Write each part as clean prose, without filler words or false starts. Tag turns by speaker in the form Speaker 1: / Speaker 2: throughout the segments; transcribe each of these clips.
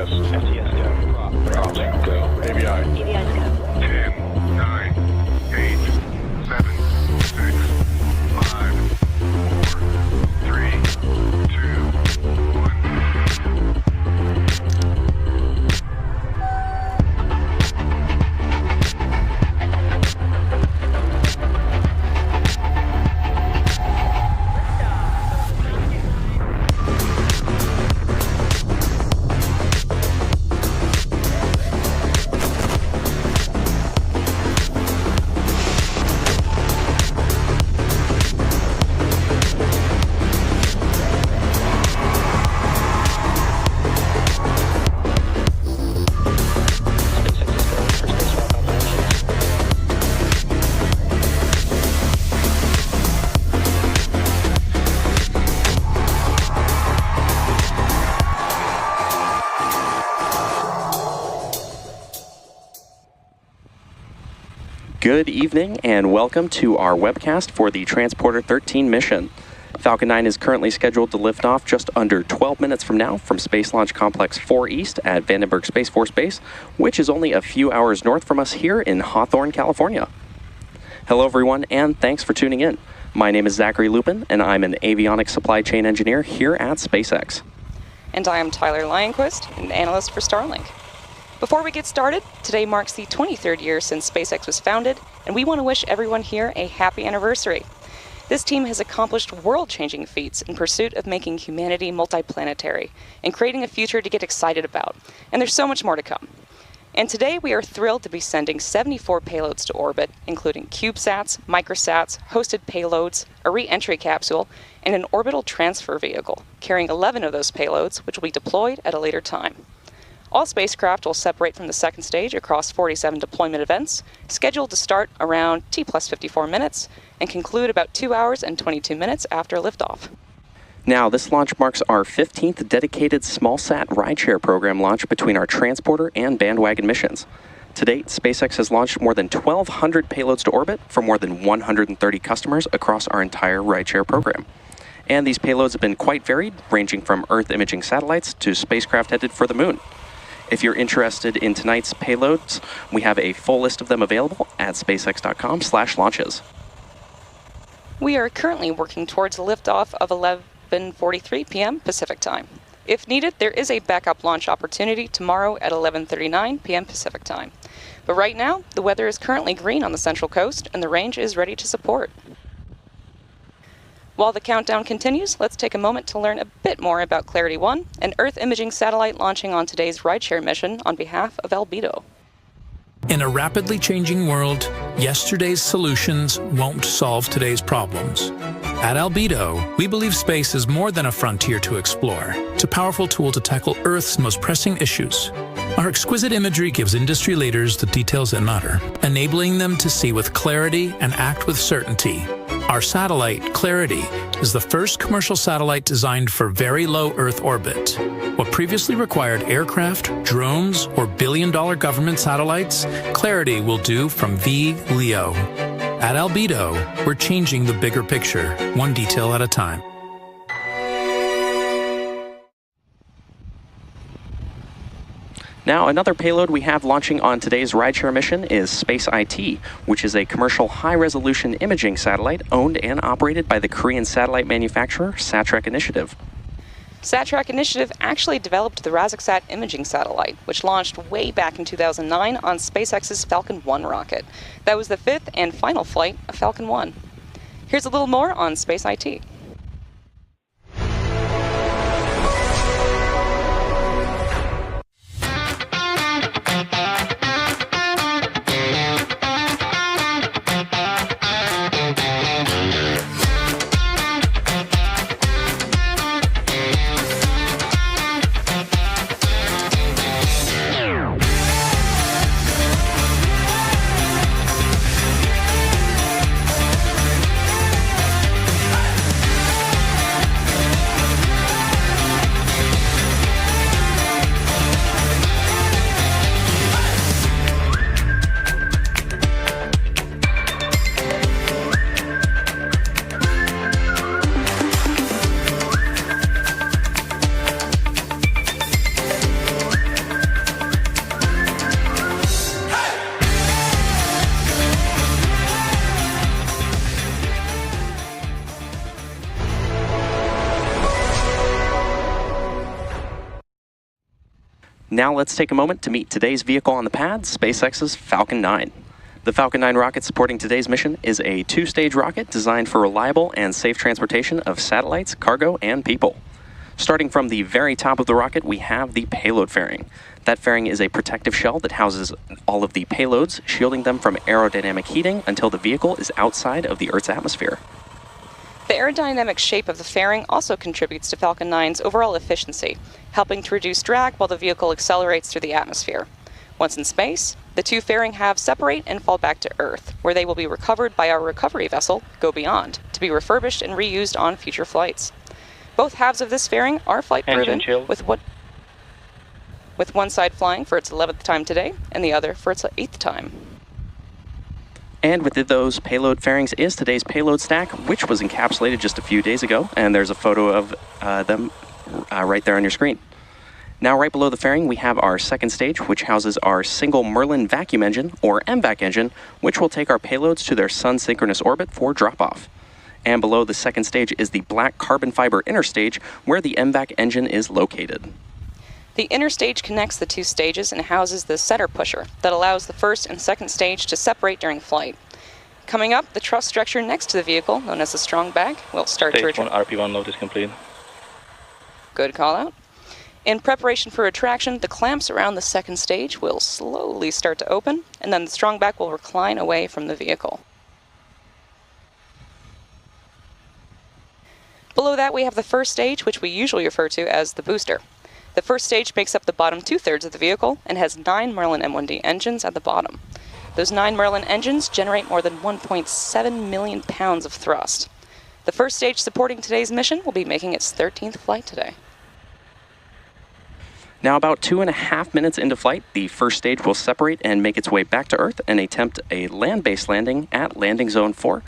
Speaker 1: FTS go. Prof, go.
Speaker 2: AVI.
Speaker 3: AVI's go.
Speaker 4: 10, 9, 8, 7, 6, 5, 4, 3, 2, 1.
Speaker 5: Good evening and welcome to our webcast for the Transporter 13 mission. Falcon 9 is currently scheduled to lift off just under 12 minutes from now from Space Launch Complex 4 East at Vandenberg Space Force Base, which is only a few hours north from us here in Hawthorne, California. Hello everyone and thanks for tuning in. My name is Zachary Lupin and I'm an avionics supply chain engineer here at SpaceX.
Speaker 6: And I am Tyler Lionquist, an analyst for Starlink. Before we get started, today marks the 23rd year since SpaceX was founded, and we want to wish everyone here a happy anniversary. This team has accomplished world-changing feats in pursuit of making humanity multiplanetary and creating a future to get excited about. And there's so much more to come. And today we are thrilled to be sending 74 payloads to orbit, including CubeSats, microsats, hosted payloads, a re-entry capsule, and an orbital transfer vehicle, carrying 11 of those payloads, which will be deployed at a later time. All spacecraft will separate from the second stage across 47 deployment events, scheduled to start around T+54 minutes and conclude about 2 hours and 22 minutes after liftoff.
Speaker 5: Now, this launch marks our 15th dedicated small-sat rideshare program launch between our transporter and bandwagon missions. To date, SpaceX has launched more than 1,200 payloads to orbit for more than 130 customers across our entire rideshare program. And these payloads have been quite varied, ranging from Earth imaging satellites to spacecraft headed for the moon. If you're interested in tonight's payloads, we have a full list of them available at spacex.com/launches.
Speaker 6: We are currently working towards a liftoff of 11:43 p.m. Pacific time. If needed, there is a backup launch opportunity tomorrow at 11:39 p.m. Pacific time. But right now, the weather is currently green on the Central Coast and the range is ready to support. While the countdown continues, let's take a moment to learn a bit more about Clarity 1, an Earth imaging satellite launching on today's rideshare mission on behalf of Albedo.
Speaker 7: In a rapidly changing world, yesterday's solutions won't solve today's problems. At Albedo, we believe space is more than a frontier to explore. It's a powerful tool to tackle Earth's most pressing issues. Our exquisite imagery gives industry leaders the details that matter, enabling them to see with clarity and act with certainty. Our satellite, Clarity, is the first commercial satellite designed for very low Earth orbit. What previously required aircraft, drones, or billion-dollar government satellites, Clarity will do from VLEO. At Albedo, we're changing the bigger picture, one detail at a time.
Speaker 5: Now, another payload we have launching on today's rideshare mission is Space IT, which is a commercial high-resolution imaging satellite owned and operated by the Korean satellite manufacturer Satrec Initiative.
Speaker 6: Satrec Initiative actually developed the Razaksat imaging satellite, which launched way back in 2009 on SpaceX's Falcon 1 rocket. That was the fifth and final flight of Falcon 1. Here's a little more on Space IT.
Speaker 5: Now let's take a moment to meet today's vehicle on the pad, SpaceX's Falcon 9. The Falcon 9 rocket supporting today's mission is a two-stage rocket designed for reliable and safe transportation of satellites, cargo, and people. Starting from the very top of the rocket, we have the payload fairing. That fairing is a protective shell that houses all of the payloads, shielding them from aerodynamic heating until the vehicle is outside of the Earth's atmosphere.
Speaker 6: The aerodynamic shape of the fairing also contributes to Falcon 9's overall efficiency, helping to reduce drag while the vehicle accelerates through the atmosphere. Once in space, the two fairing halves separate and fall back to Earth, where they will be recovered by our recovery vessel, Go Beyond, to be refurbished and reused on future flights. Both halves of this fairing are flight-proven, with one side flying for its 11th time today, and the other for its 8th time.
Speaker 5: And within those payload fairings is today's payload stack, which was encapsulated just a few days ago, and there's a photo of them right there on your screen. Now, right below the fairing, we have our second stage, which houses our single Merlin vacuum engine, or MVAC engine, which will take our payloads to their sun-synchronous orbit for drop-off. And below the second stage is the black carbon fiber inner stage, where the MVAC engine is located.
Speaker 6: The inner stage connects the two stages and houses the center pusher that allows the first and second stage to separate during flight. Coming up, the truss structure next to the vehicle, known as the strong bag, will start to retract.
Speaker 2: Stage 1 RP1 load is complete.
Speaker 6: Good call out. In preparation for retraction, the clamps around the second stage will slowly start to open, and then the strong bag will recline away from the vehicle. Below that, we have the first stage, which we usually refer to as the booster. The first stage makes up the bottom two-thirds of the vehicle and has 9 Merlin M1D engines at the bottom. Those 9 Merlin engines generate more than 1.7 million pounds of thrust. The first stage supporting today's mission will be making its 13th flight today.
Speaker 5: Now, about 2.5 minutes into flight, the first stage will separate and make its way back to Earth and attempt a land-based landing at Landing Zone 4,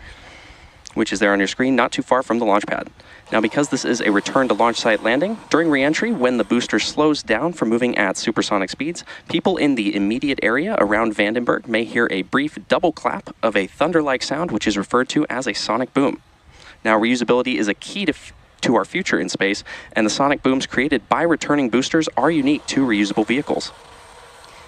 Speaker 5: which is there on your screen, not too far from the launch pad. Now, because this is a return to launch site landing, during re-entry, when the booster slows down from moving at supersonic speeds, people in the immediate area around Vandenberg may hear a brief double clap of a thunder-like sound, which is referred to as a sonic boom. Now, reusability is a key to our future in space, and the sonic booms created by returning boosters are unique to reusable vehicles.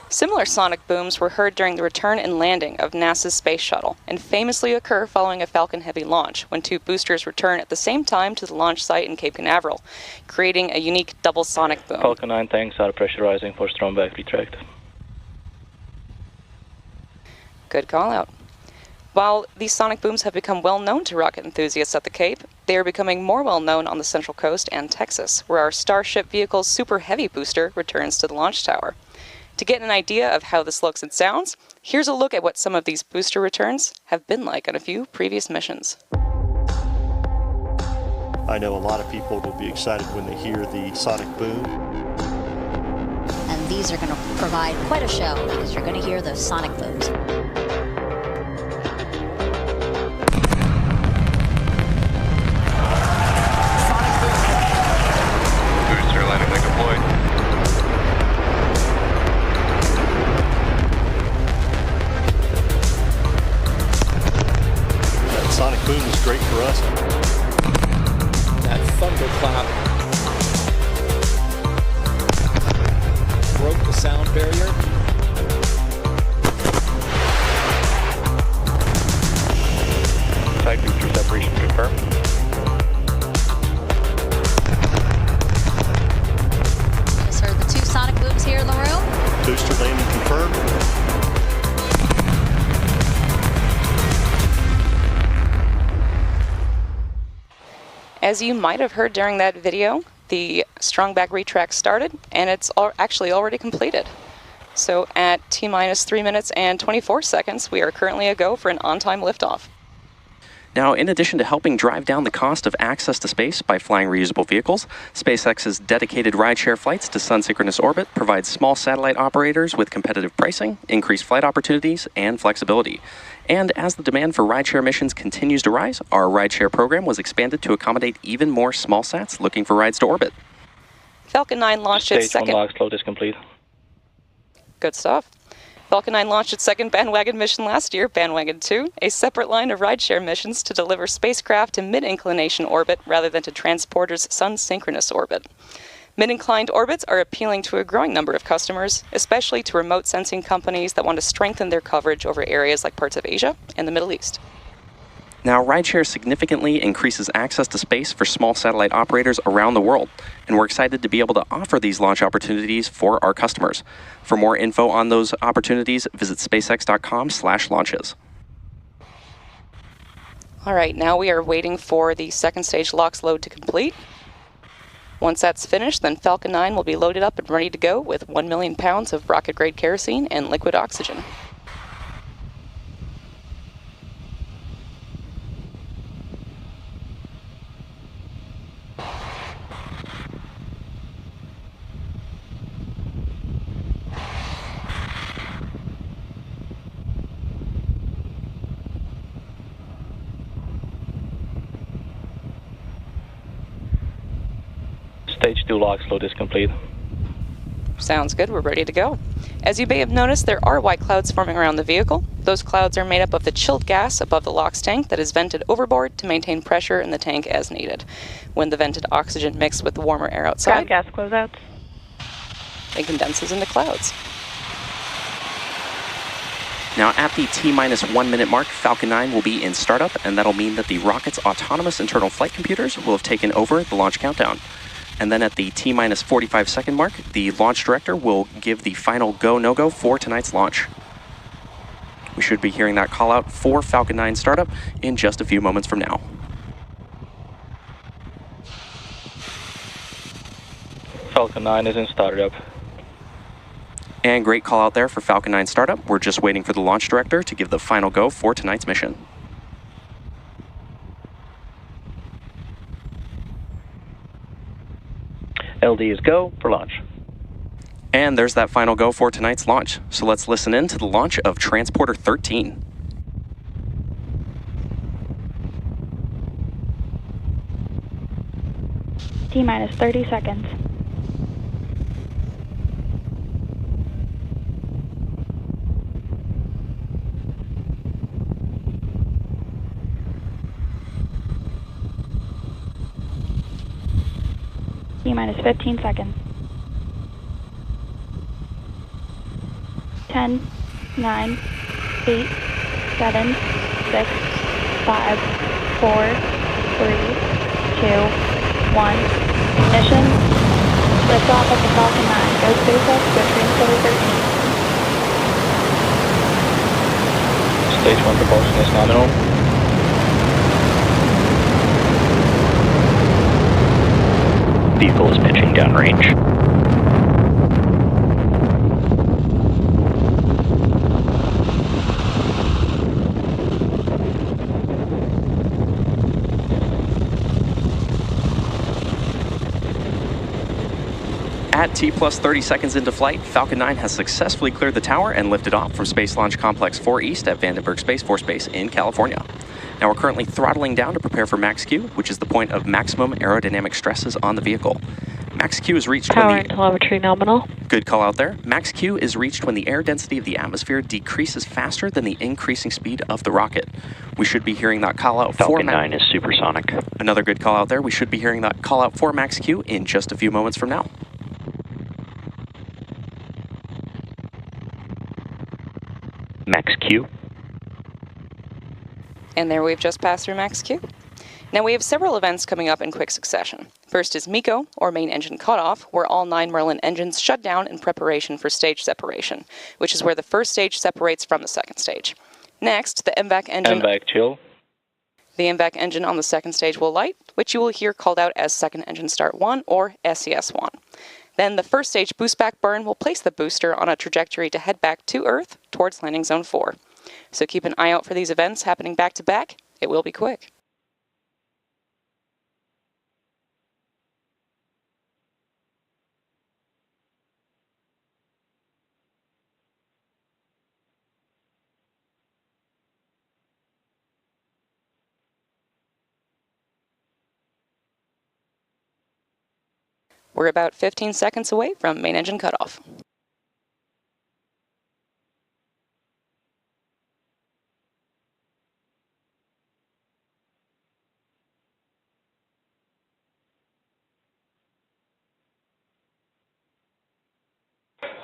Speaker 6: Similar sonic booms were heard during the return and landing of NASA's space shuttle, and famously occur following a Falcon Heavy launch, when two boosters return at the same time to the launch site in Cape Canaveral, creating a unique double sonic boom.
Speaker 2: Falcon 9 tanks are pressurizing for strong back retract.
Speaker 6: Good call out. While these sonic booms have become well known to rocket enthusiasts at the Cape, they are becoming more well known on the Central Coast and Texas, where our Starship vehicle's Super Heavy booster returns to the launch tower. To get an idea of how this looks and sounds, here's a look at what some of these booster returns have been like on a few previous missions.
Speaker 3: I know a lot of people will be excited when they hear the sonic boom.
Speaker 8: And these are going to provide quite a show because you're going to hear those sonic booms.
Speaker 4: Booster landing leg deployed.
Speaker 3: Sonic boom is great for us.
Speaker 9: That thunderclap broke the sound barrier.
Speaker 2: Side booster separation confirmed.
Speaker 8: Just heard the 2 sonic booms here in the room.
Speaker 3: Booster landing confirmed.
Speaker 6: As you might have heard during that video, the strong back retract started, and it's actually already completed. So at T-minus 3 minutes and 24 seconds, we are currently a go for an on-time liftoff.
Speaker 5: Now, in addition to helping drive down the cost of access to space by flying reusable vehicles, SpaceX's dedicated rideshare flights to sun-synchronous orbit provide small satellite operators with competitive pricing, increased flight opportunities, and flexibility. And as the demand for rideshare missions continues to rise, our rideshare program was expanded to accommodate even more small sats looking for rides to orbit.
Speaker 6: Falcon 9 launched its
Speaker 2: Stage 1
Speaker 6: second...
Speaker 2: LOX load is complete.
Speaker 6: Good stuff. Falcon 9 launched its second bandwagon mission last year, Bandwagon 2, a separate line of rideshare missions to deliver spacecraft to mid-inclination orbit rather than to transporters' sun-synchronous orbit. Mid-inclined orbits are appealing to a growing number of customers, especially to remote sensing companies that want to strengthen their coverage over areas like parts of Asia and the Middle East.
Speaker 5: Now, rideshare significantly increases access to space for small satellite operators around the world, and we're excited to be able to offer these launch opportunities for our customers. For more info on those opportunities, visit spacex.com/launches.
Speaker 6: All right, now we are waiting for the second stage LOX load to complete. Once that's finished, then Falcon 9 will be loaded up and ready to go with 1 million pounds of rocket-grade kerosene and liquid oxygen.
Speaker 2: Stage 2 LOX load is complete.
Speaker 6: Sounds good, we're ready to go. As you may have noticed, there are white clouds forming around the vehicle. Those clouds are made up of the chilled gas above the LOX tank that is vented overboard to maintain pressure in the tank as needed. When the vented oxygen mixed with the warmer air outside,
Speaker 10: gas closeouts.
Speaker 6: it condenses into clouds.
Speaker 5: Now, at the T-1 minute mark, Falcon 9 will be in startup, and that'll mean that the rocket's autonomous internal flight computers will have taken over the launch countdown. And then at the T-45 second mark, the launch director will give the final go, no-go for tonight's launch. We should be hearing that call out for Falcon 9 startup in just a few moments from now.
Speaker 2: Falcon 9 is in startup.
Speaker 5: And great call out there for Falcon 9 startup. We're just waiting for the launch director to give the final go for tonight's mission.
Speaker 2: LD is go for launch.
Speaker 5: And there's that final go for tonight's launch. So let's listen in to the launch of Transporter 13.
Speaker 10: T-minus 30 seconds. T-minus 15 seconds. 10, 9, 8, 7, 6, 5, 4, 3, 2, 1. Ignition. Liftoff of the Falcon 9. Go SpaceX, go Transporter 13.
Speaker 2: Stage 1 propulsion is nominal. Vehicle is pitching downrange.
Speaker 5: At T plus 30 seconds into flight, Falcon 9 has successfully cleared the tower and lifted off from Space Launch Complex 4 East at Vandenberg Space Force Base in California. Now we're currently throttling down to prepare for max Q, which is the point of maximum aerodynamic stresses on the vehicle. Max Q is reached
Speaker 10: Power
Speaker 5: when
Speaker 10: and telemetry nominal.
Speaker 5: Good call out there. Max Q is reached when the air density of the atmosphere decreases faster than the increasing speed of the rocket. We should be hearing that call out
Speaker 2: Falcon 9 is supersonic.
Speaker 5: Another good call out there. We should be hearing that call out for Max Q in just a few moments from now.
Speaker 2: Max Q.
Speaker 6: And there we've just passed through max Q. Now we have several events coming up in quick succession. First is MECO, or main engine cutoff, where all 9 Merlin engines shut down in preparation for stage separation, which is where the first stage separates from the second stage. Next, the MVAC engine.
Speaker 2: MVAC chill.
Speaker 6: The MVAC engine on the second stage will light, which you will hear called out as second engine start 1 or SES1. Then the first stage boost back burn will place the booster on a trajectory to head back to Earth towards landing zone 4. So keep an eye out for these events happening back to back. It will be quick. We're about 15 seconds away from main engine cutoff.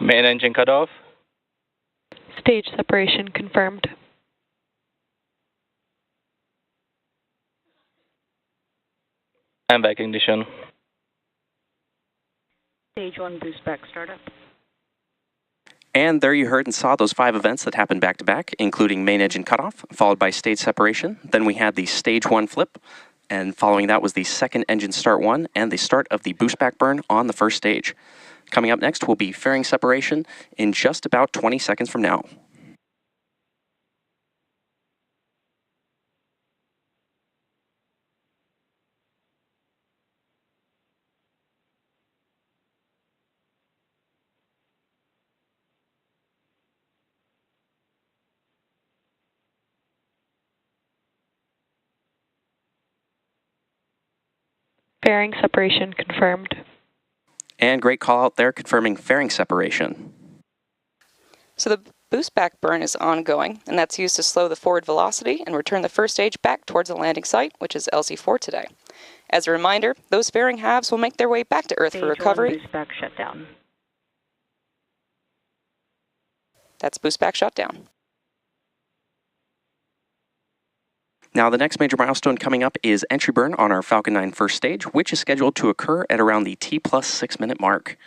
Speaker 11: Main engine cut off.
Speaker 10: Stage separation confirmed.
Speaker 11: And back ignition.
Speaker 10: Stage 1 boost back startup.
Speaker 5: And there you heard and saw those 5 events that happened back to back, including main engine cutoff, followed by stage separation. Then we had the stage 1 flip, and following that was the second engine start 1 and the start of the boost back burn on the first stage. Coming up next will be fairing separation in just about 20 seconds from now.
Speaker 10: Fairing separation confirmed.
Speaker 5: And great call out there confirming fairing separation.
Speaker 6: So the boost back burn is ongoing, and that's used to slow the forward velocity and return the first stage back towards the landing site, which is LC4 today. As a reminder, those fairing halves will make their way back to Earth for recovery.
Speaker 10: Boost back shutdown.
Speaker 6: That's boost back shutdown.
Speaker 5: Now, the next major milestone coming up is entry burn on our Falcon 9 first stage, which is scheduled to occur at around the T+6 minute mark.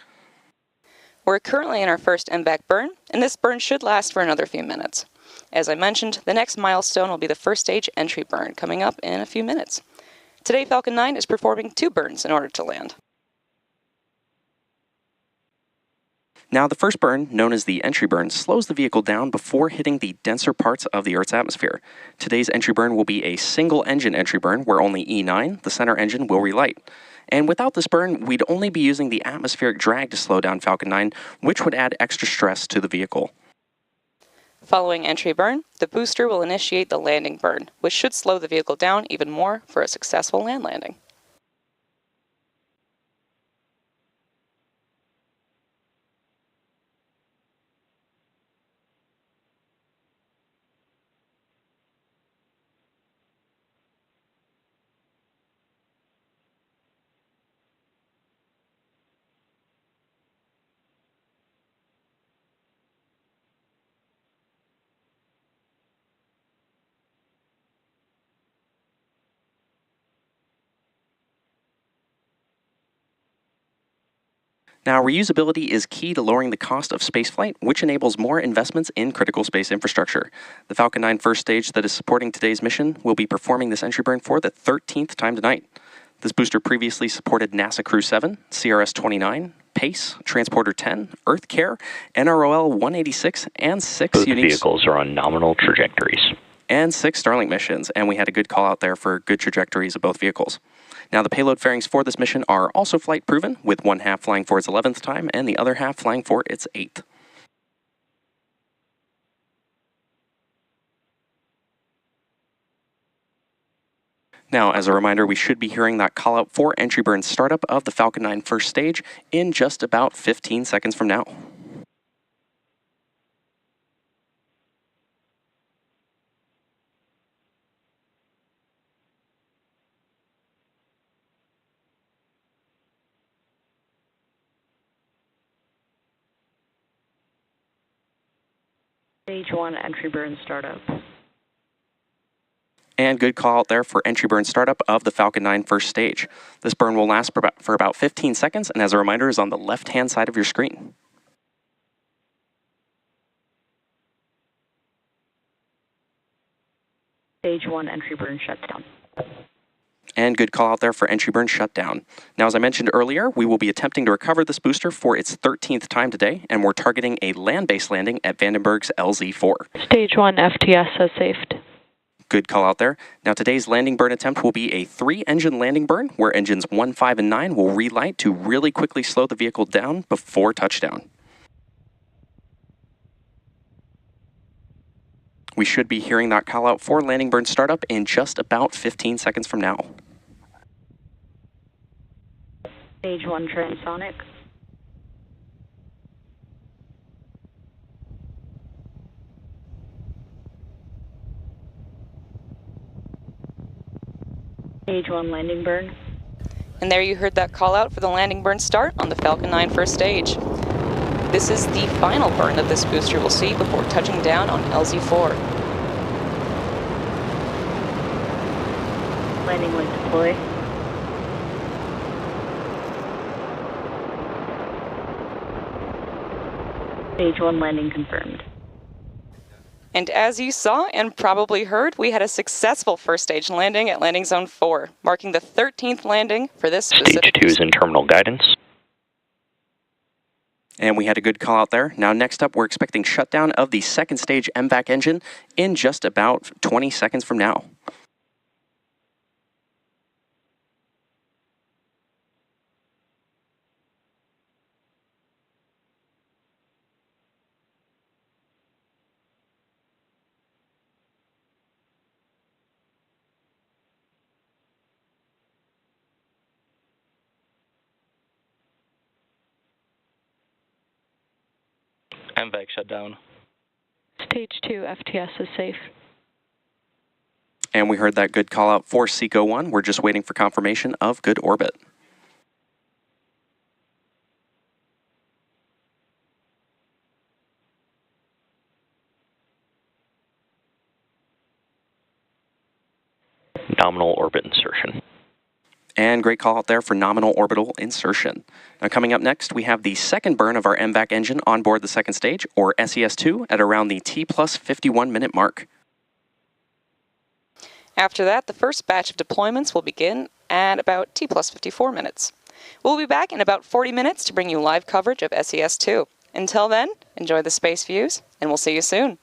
Speaker 6: We're currently in our first MVAC burn, and this burn should last for another few minutes. As I mentioned, the next milestone will be the first stage entry burn, coming up in a few minutes. Today, Falcon 9 is performing 2 burns in order to land.
Speaker 5: Now, the first burn, known as the entry burn, slows the vehicle down before hitting the denser parts of the Earth's atmosphere. Today's entry burn will be a single engine entry burn where only E9, the center engine, will relight. And without this burn, we'd only be using the atmospheric drag to slow down Falcon 9, which would add extra stress to the vehicle.
Speaker 6: Following entry burn, the booster will initiate the landing burn, which should slow the vehicle down even more for a successful land landing.
Speaker 5: Now, reusability is key to lowering the cost of spaceflight, which enables more investments in critical space infrastructure. The Falcon 9 first stage that is supporting today's mission will be performing this entry burn for the 13th time tonight. This booster previously supported NASA Crew 7, CRS-29, PACE, Transporter 10, EarthCARE, NROL 186, and 6
Speaker 2: Both
Speaker 5: unique
Speaker 2: vehicles are on nominal trajectories.
Speaker 5: And 6 Starlink missions, and we had a good call out there for good trajectories of both vehicles. Now, the payload fairings for this mission are also flight proven, with one half flying for its 11th time and the other half flying for its 8th. Now, as a reminder, we should be hearing that call out for entry burn startup of the Falcon 9 first stage in just about 15 seconds from now.
Speaker 10: Stage 1 entry burn startup.
Speaker 5: And good call out there for entry burn startup of the Falcon 9 first stage. This burn will last for about 15 seconds, and as a reminder, is on the left-hand side of your screen.
Speaker 10: Stage 1 entry burn shutdown.
Speaker 5: And good call out there for entry burn shutdown. Now, as I mentioned earlier, we will be attempting to recover this booster for its 13th time today, and we're targeting a land-based landing at Vandenberg's LZ4.
Speaker 10: Stage 1 FTS has safed.
Speaker 5: Good call out there. Now, today's landing burn attempt will be a 3-engine landing burn, where engines 1, 5, and 9 will relight to really quickly slow the vehicle down before touchdown. We should be hearing that call out for landing burn startup in just about 15 seconds from now.
Speaker 10: Stage 1 transonic. Stage 1 landing burn.
Speaker 6: And there you heard that call out for the landing burn start on the Falcon 9 first stage. This is the final burn that this booster will see before touching down on LZ-4.
Speaker 10: Landing light deploy. Stage 1 landing confirmed.
Speaker 6: And as you saw and probably heard, we had a successful first stage landing at Landing Zone 4, marking the 13th landing for this specific...
Speaker 2: Stage 2 is in terminal guidance.
Speaker 5: And we had a good call out there. Now next up, we're expecting shutdown of the second stage MVAC engine in just about 20 seconds from now.
Speaker 11: MVAC shut down.
Speaker 10: Stage 2 FTS is safe.
Speaker 5: And we heard that good call out for SECO 1. We're just waiting for confirmation of good orbit.
Speaker 2: Nominal orbit insertion.
Speaker 5: And great call out there for nominal orbital insertion. Now coming up next, we have the second burn of our MVAC engine on board the second stage, or SES-2, at around the T plus 51 minute mark.
Speaker 6: After that, the first batch of deployments will begin at about T plus 54 minutes. We'll be back in about 40 minutes to bring you live coverage of SES-2. Until then, enjoy the space views, and we'll see you soon.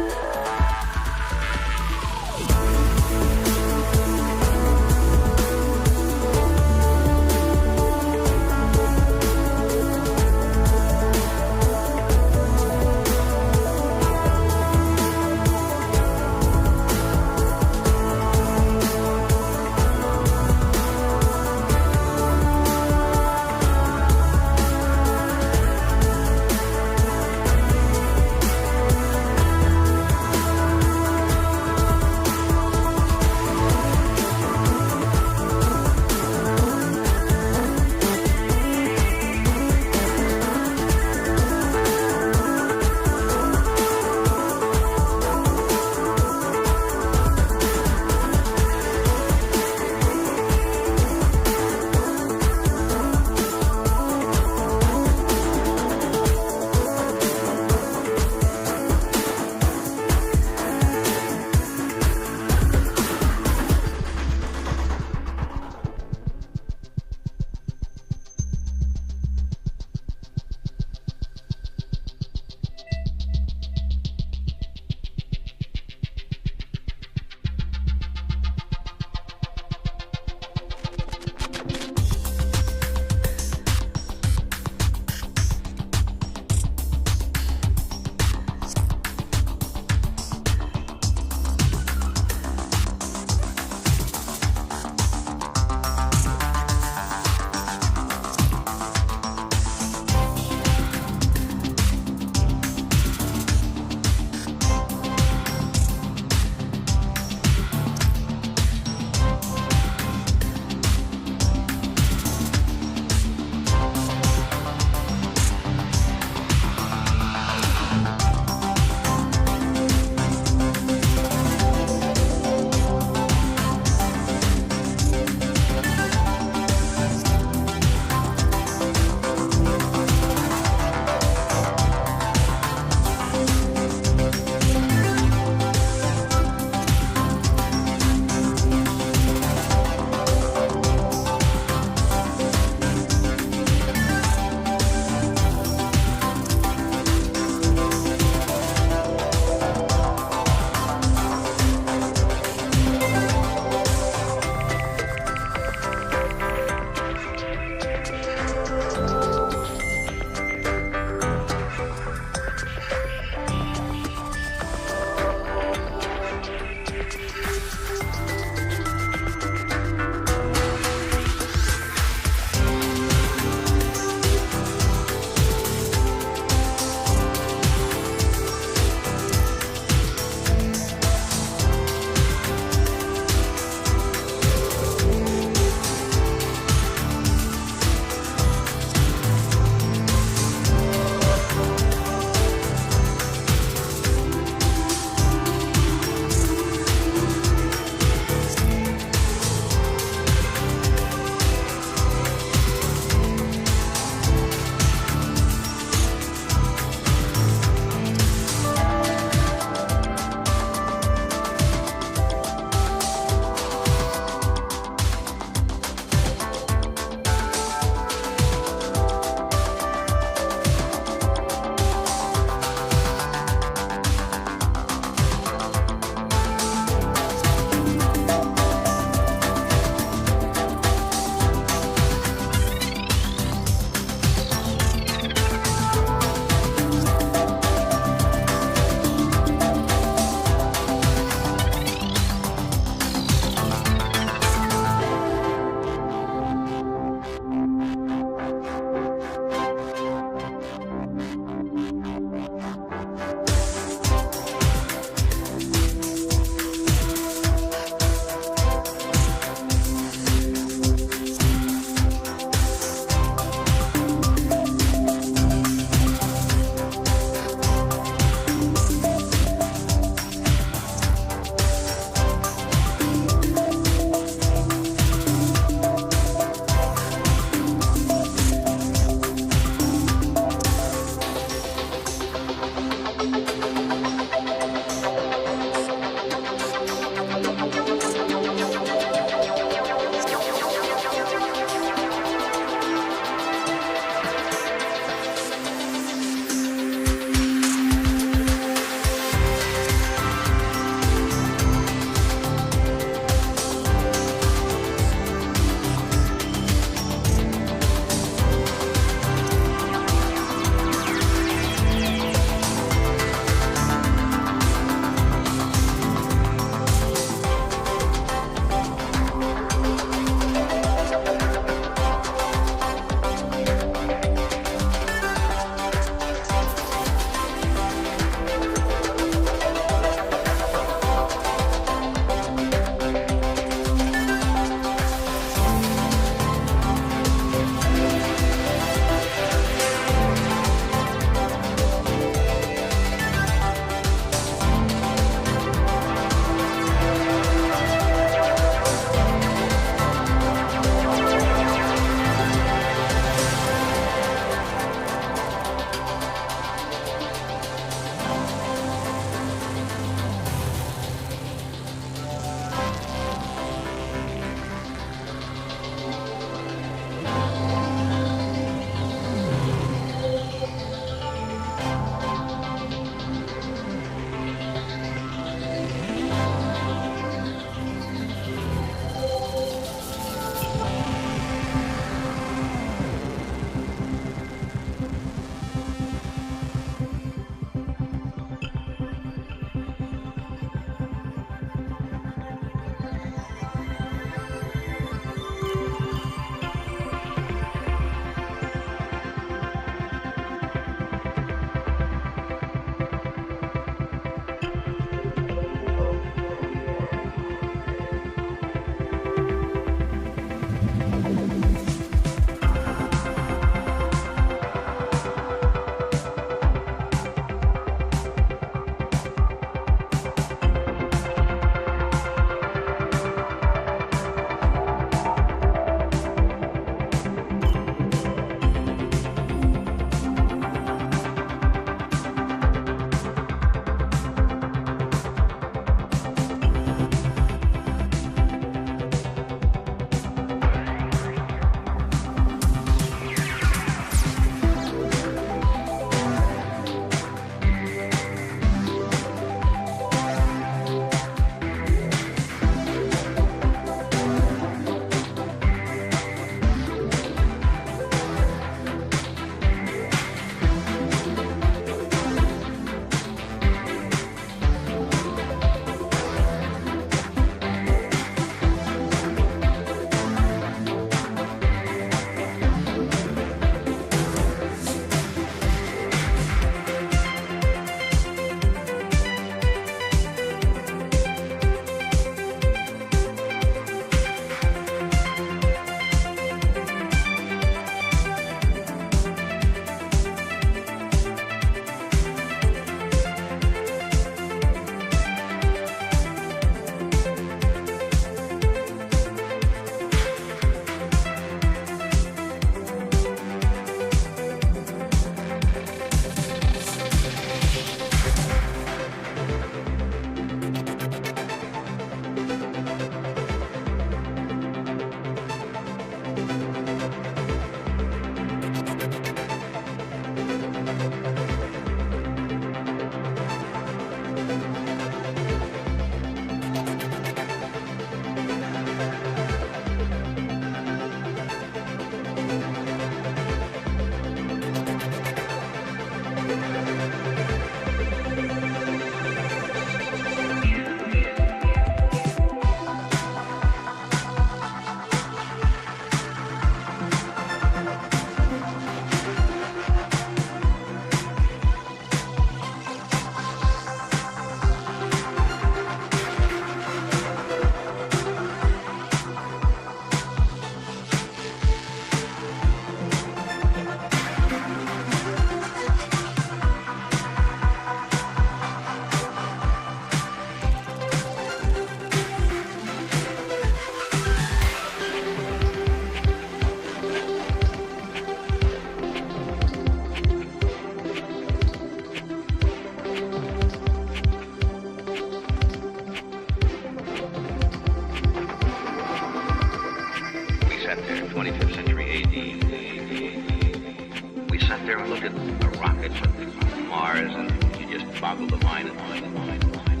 Speaker 12: rockets on Mars, and you just boggle the mind and mind and mind and mind.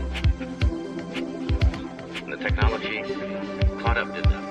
Speaker 12: And the technology caught up to them.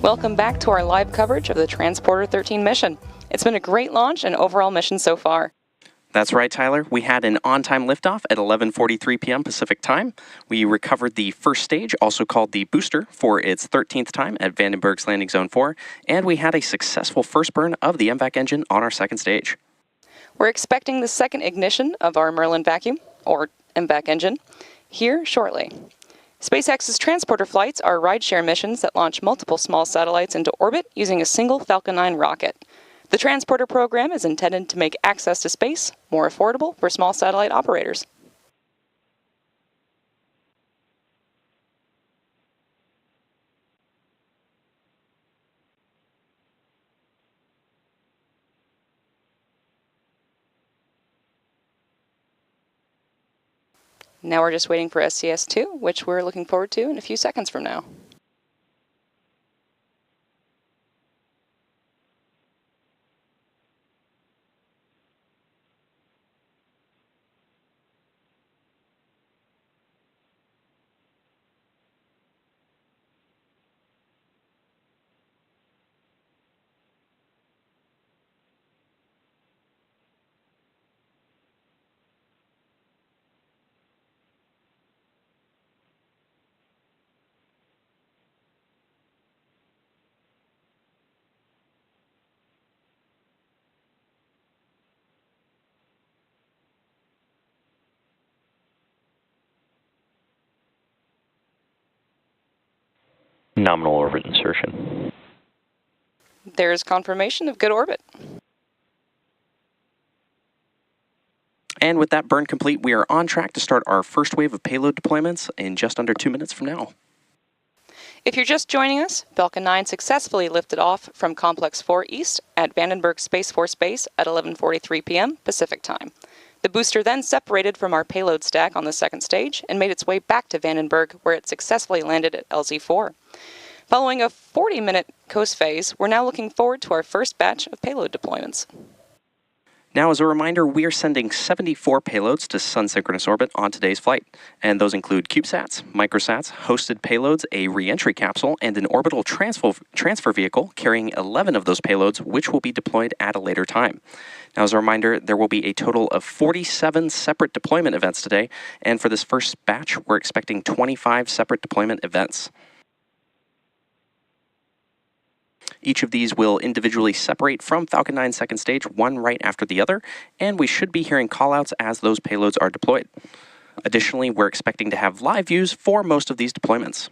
Speaker 6: Welcome back to our live coverage of the Transporter 13 mission. It's been a great launch and overall mission so far.
Speaker 5: That's right, Tyler. We had an on-time liftoff at 11:43 p.m. Pacific time. We recovered the first stage, also called the booster, for its 13th time at Vandenberg's Landing Zone 4, and we had a successful first burn of the MVAC engine on our second stage.
Speaker 6: We're expecting the second ignition of our Merlin vacuum, or MVAC engine, here shortly. SpaceX's transporter flights are rideshare missions that launch multiple small satellites into orbit using a single Falcon 9 rocket. The transporter program is intended to make access to space more affordable for small satellite operators. Now we're just waiting for SCS-2, which we're looking forward to in a few seconds from now.
Speaker 2: Nominal orbit insertion.
Speaker 6: There's confirmation of good orbit.
Speaker 5: And with that burn complete, we are on track to start our first wave of payload deployments in just under 2 minutes from now.
Speaker 6: If you're just joining us, Falcon 9 successfully lifted off from Complex 4 East at Vandenberg Space Force Base at 11:43 p.m. Pacific Time. The booster then separated from our payload stack on the second stage and made its way back to Vandenberg, where it successfully landed at LZ-4. Following a 40-minute coast phase, we're now looking forward to our first batch of payload deployments.
Speaker 5: Now, as a reminder, we are sending 74 payloads to sun-synchronous orbit on today's flight, and those include CubeSats, microsats, hosted payloads, a re-entry capsule, and an orbital transfer vehicle carrying 11 of those payloads, which will be deployed at a later time. Now, as a reminder, there will be a total of 47 separate deployment events today, and for this first batch, we're expecting 25 separate deployment events. Each of these will individually separate from Falcon 9 second stage, one right after the other, and we should be hearing callouts as those payloads are deployed. Additionally, we're expecting to have live views for most of these deployments.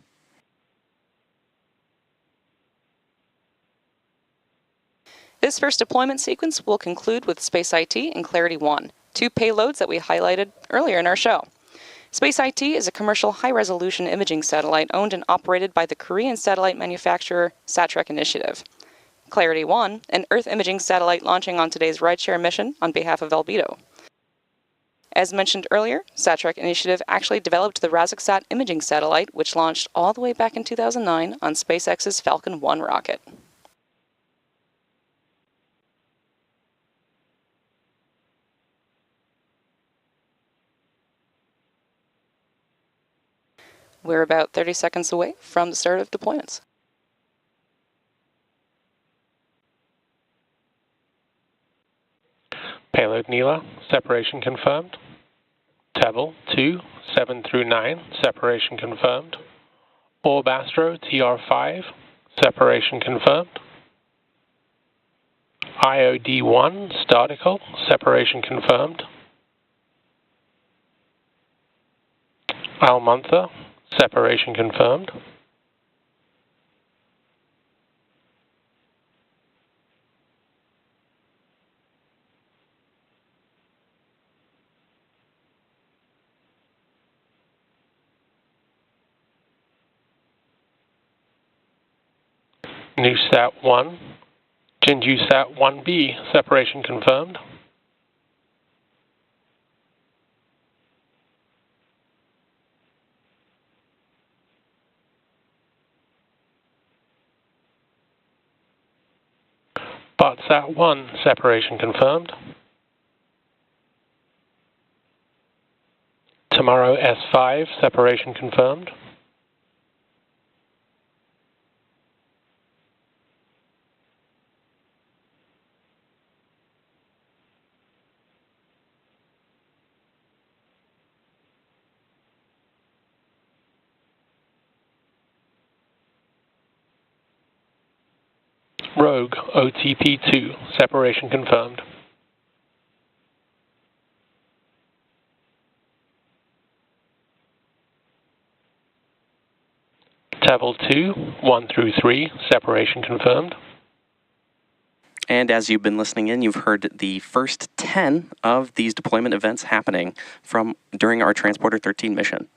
Speaker 6: This first deployment sequence will conclude with Space IT and Clarity 1, two payloads that we highlighted earlier in our show. Space IT is a commercial high-resolution imaging satellite owned and operated by the Korean satellite manufacturer SATREC Initiative. Clarity 1, an Earth imaging satellite launching on today's rideshare mission on behalf of Albedo. As mentioned earlier, SATREC Initiative actually developed the RazakSat imaging satellite, which launched all the way back in 2009 on SpaceX's Falcon 1 rocket. We're about 30 seconds away from the start of deployments.
Speaker 13: Payload Nila, separation confirmed. Tebel 2, 7 through 9, separation confirmed. Orb Astro TR5, separation confirmed. IOD1, Startical, separation confirmed. Almantha, separation confirmed. NewSat 1, JinjuSat 1B, separation confirmed. BotSat 1, separation confirmed. Tomorrow S5, separation confirmed. Rogue OTP-2, separation confirmed. Table 2, 1 through 3, separation confirmed.
Speaker 5: And as you've been listening in, you've heard the first 10 of these deployment events happening during our Transporter 13 mission.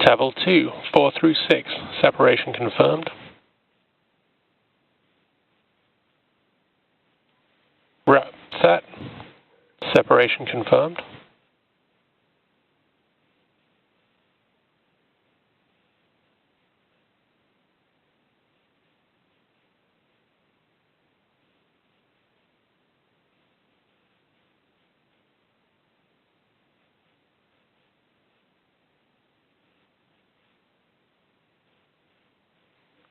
Speaker 13: Table 2, 4 through 6, separation confirmed. Route set, separation confirmed.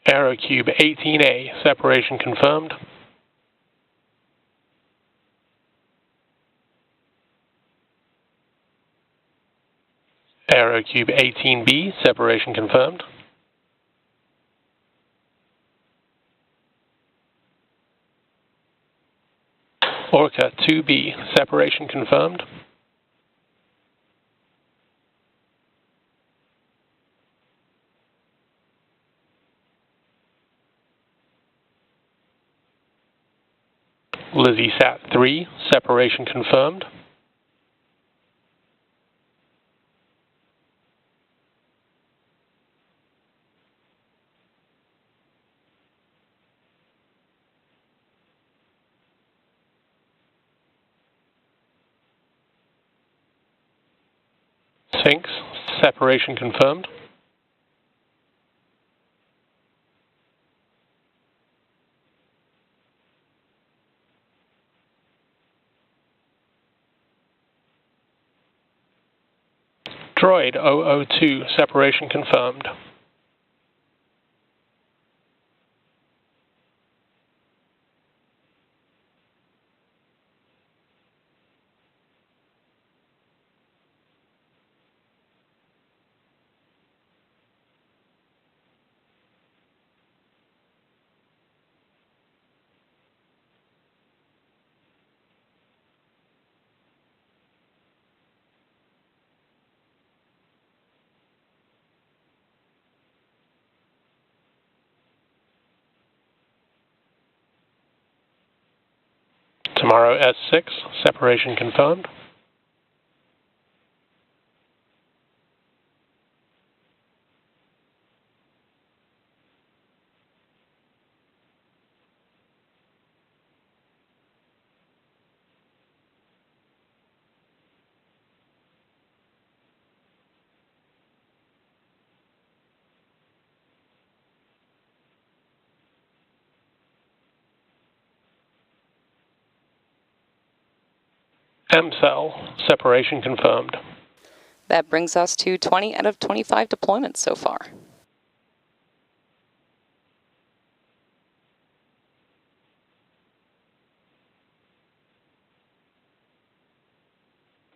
Speaker 13: Aerocube 18A, separation confirmed. Aerocube 18B, separation confirmed. Orca 2B, separation confirmed. LizzieSat 3, separation confirmed. Sphinx, separation confirmed. Droid 002, separation confirmed. Tomorrow S6, separation confirmed. M-Cell, separation confirmed.
Speaker 6: That brings us to 20 out of 25 deployments so far.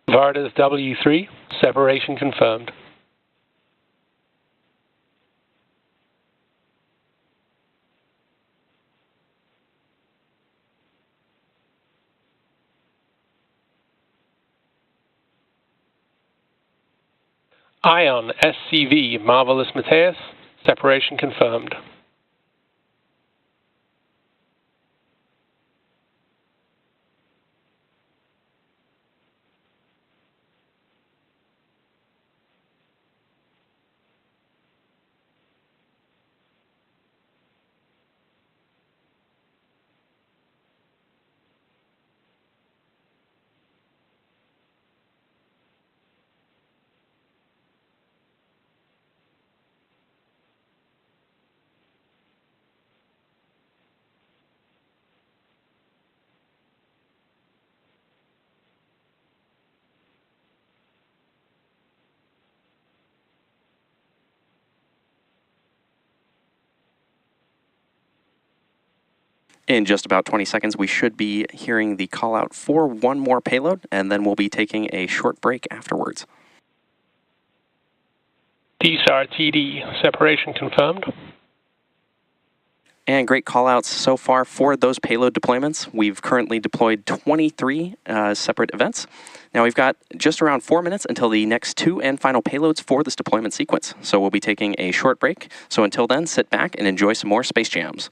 Speaker 13: Varda's W3, separation confirmed. Ion SCV, Marvelous Mateus, separation confirmed.
Speaker 5: In just about 20 seconds, we should be hearing the call out for one more payload, and then we'll be taking a short break afterwards.
Speaker 13: DSAR-TD, separation confirmed.
Speaker 5: And great callouts so far for those payload deployments. We've currently deployed 23 separate events. Now we've got just around 4 minutes until the next 2 and final payloads for this deployment sequence. So we'll be taking a short break. So until then, sit back and enjoy some more Space Jams.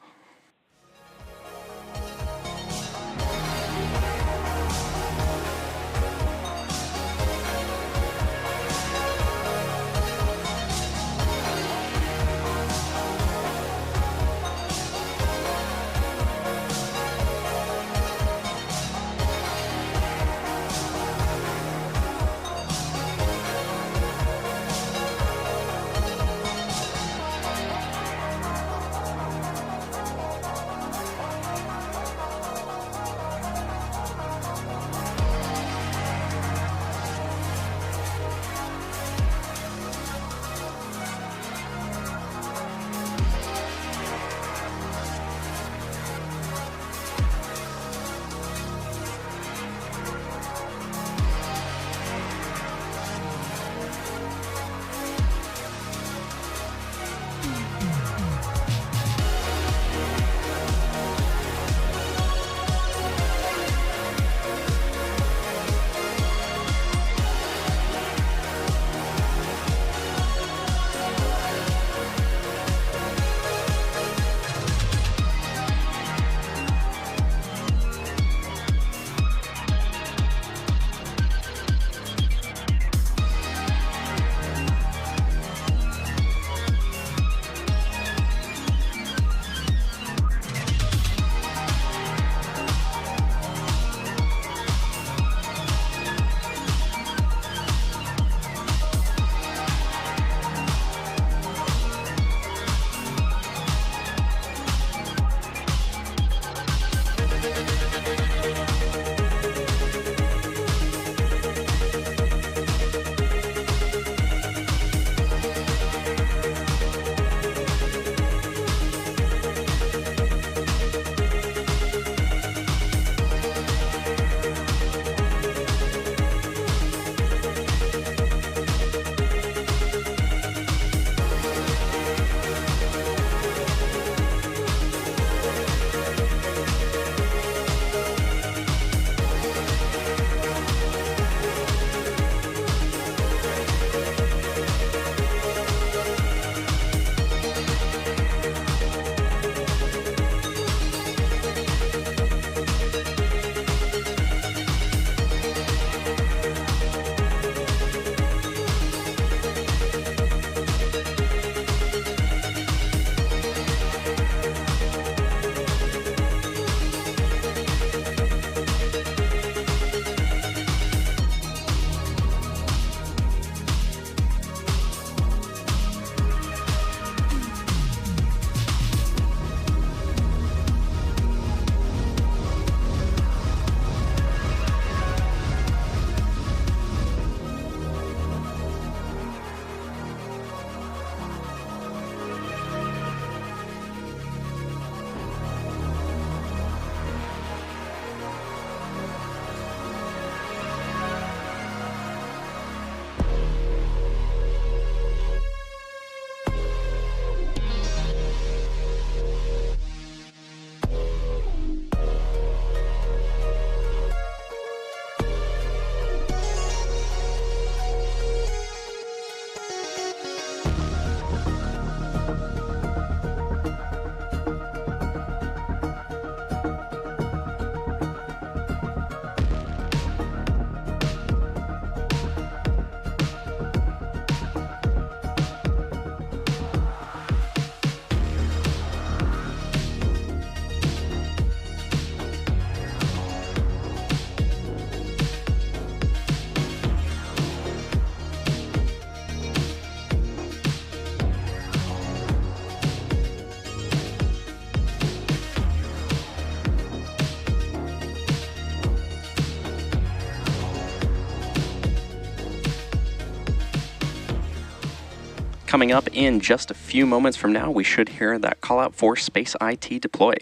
Speaker 5: Coming up in just a few moments from now, we should hear that call out for Space IT deploy.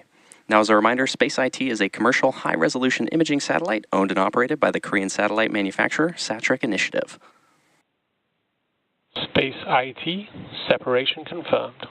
Speaker 5: Now, as a reminder, Space IT is a commercial high-resolution imaging satellite owned and operated by the Korean satellite manufacturer Satrec Initiative.
Speaker 13: Space IT, separation confirmed.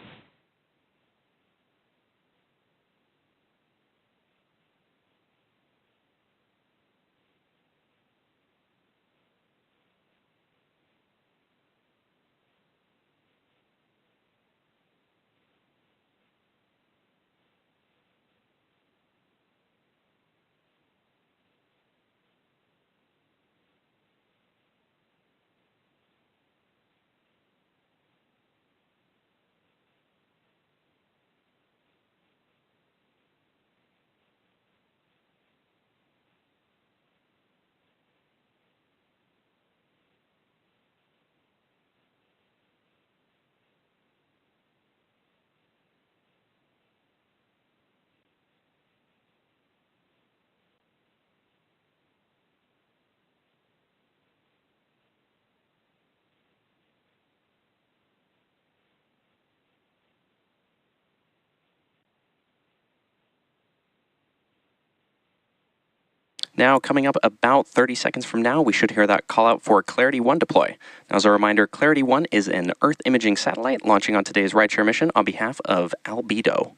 Speaker 5: Now, coming up about 30 seconds from now, we should hear that call out for Clarity 1 deploy. Now, as a reminder, Clarity 1 is an Earth imaging satellite launching on today's rideshare mission on behalf of Albedo.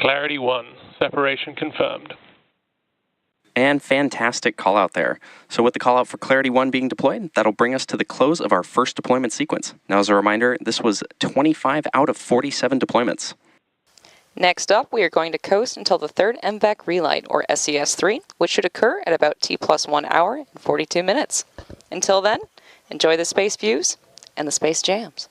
Speaker 13: Clarity 1, separation confirmed.
Speaker 5: And fantastic call out there. So with the call out for Clarity 1 being deployed, that'll bring us to the close of our first deployment sequence. Now, as a reminder, this was 25 out of 47 deployments.
Speaker 6: Next up, we are going to coast until the third MVAC relight, or SES-3, which should occur at about T+1 hour and 42 minutes. Until then, enjoy the space views and the space jams.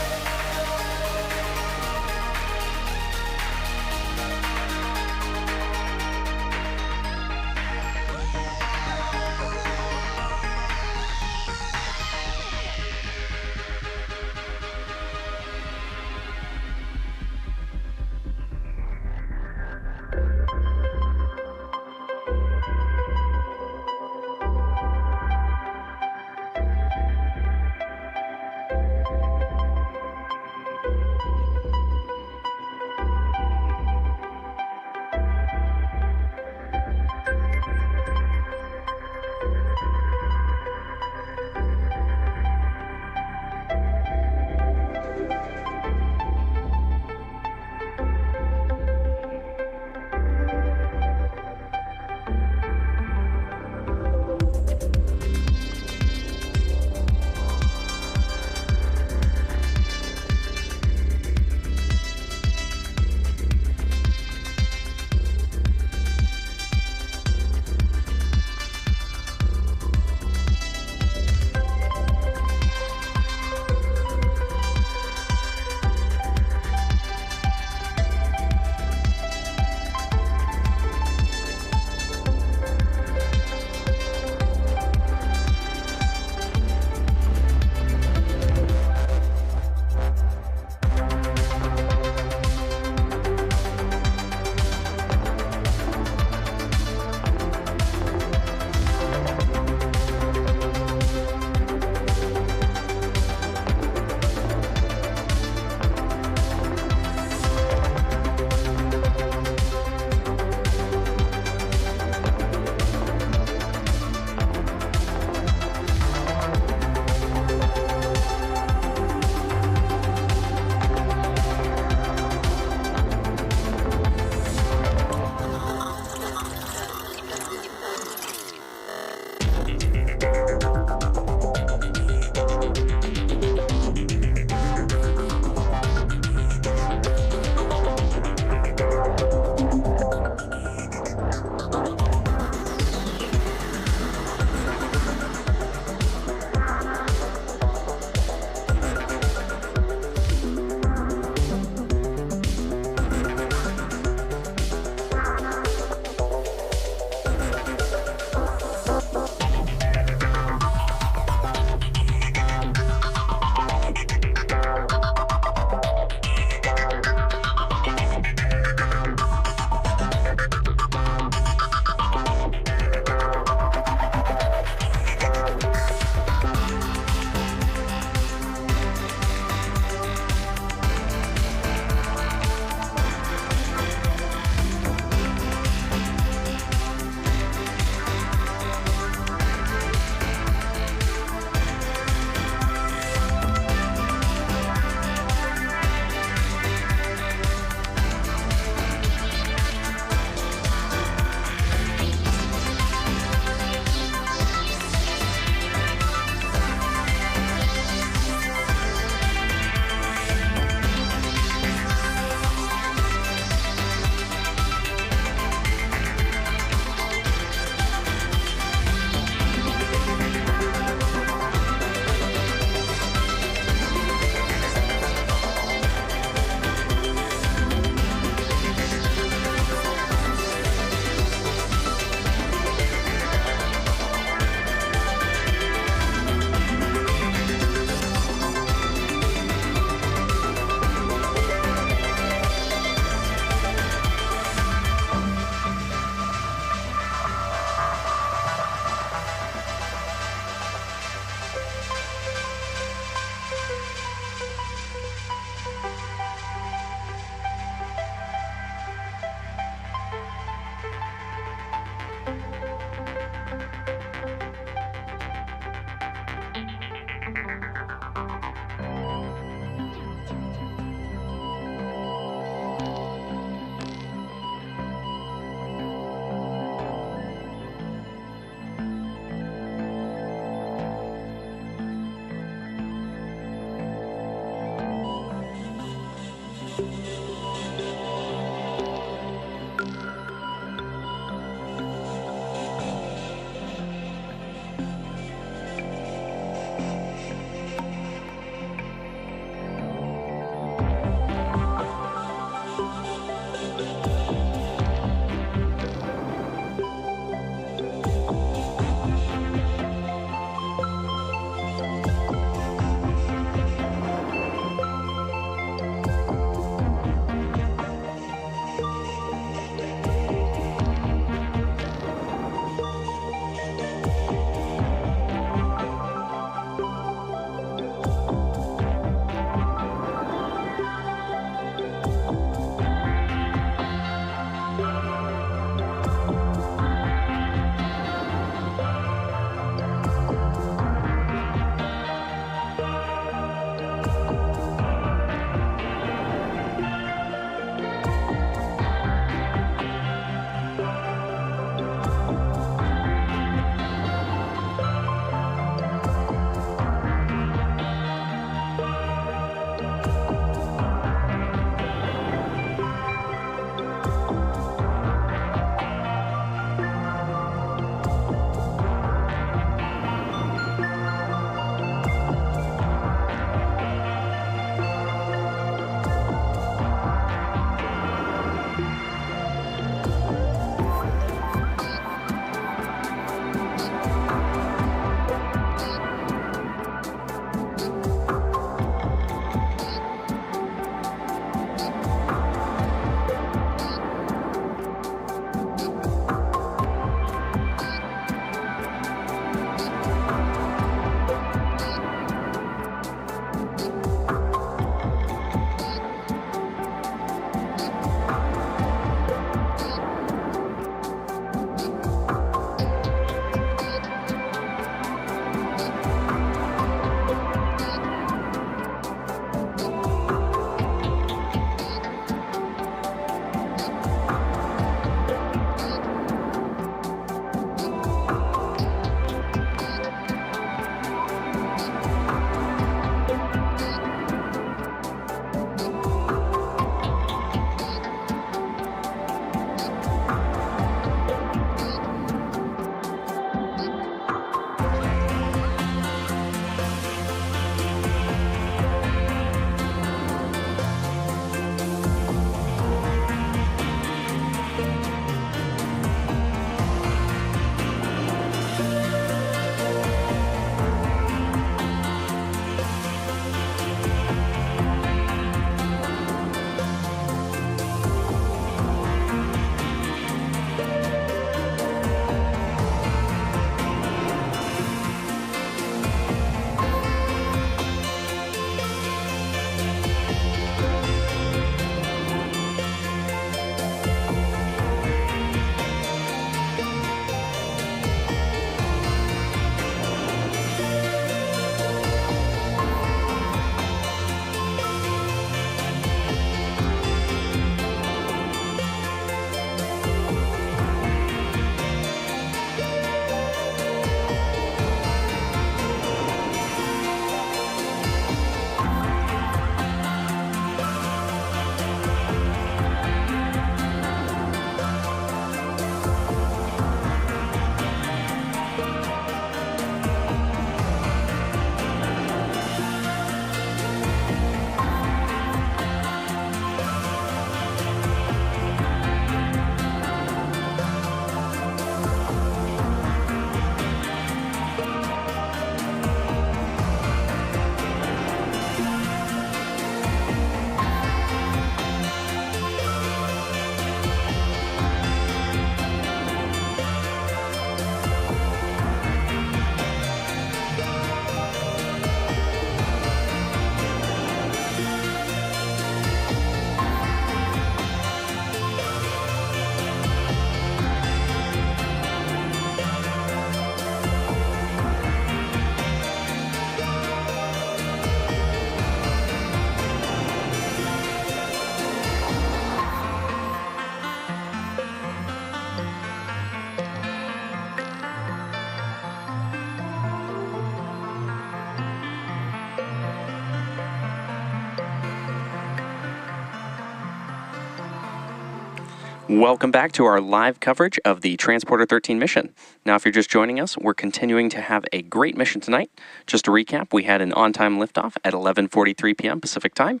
Speaker 5: Welcome back to our live coverage of the Transporter 13 mission. Now, if you're just joining us, we're continuing to have a great mission tonight. Just to recap, we had an on-time liftoff at 11:43 p.m. Pacific time,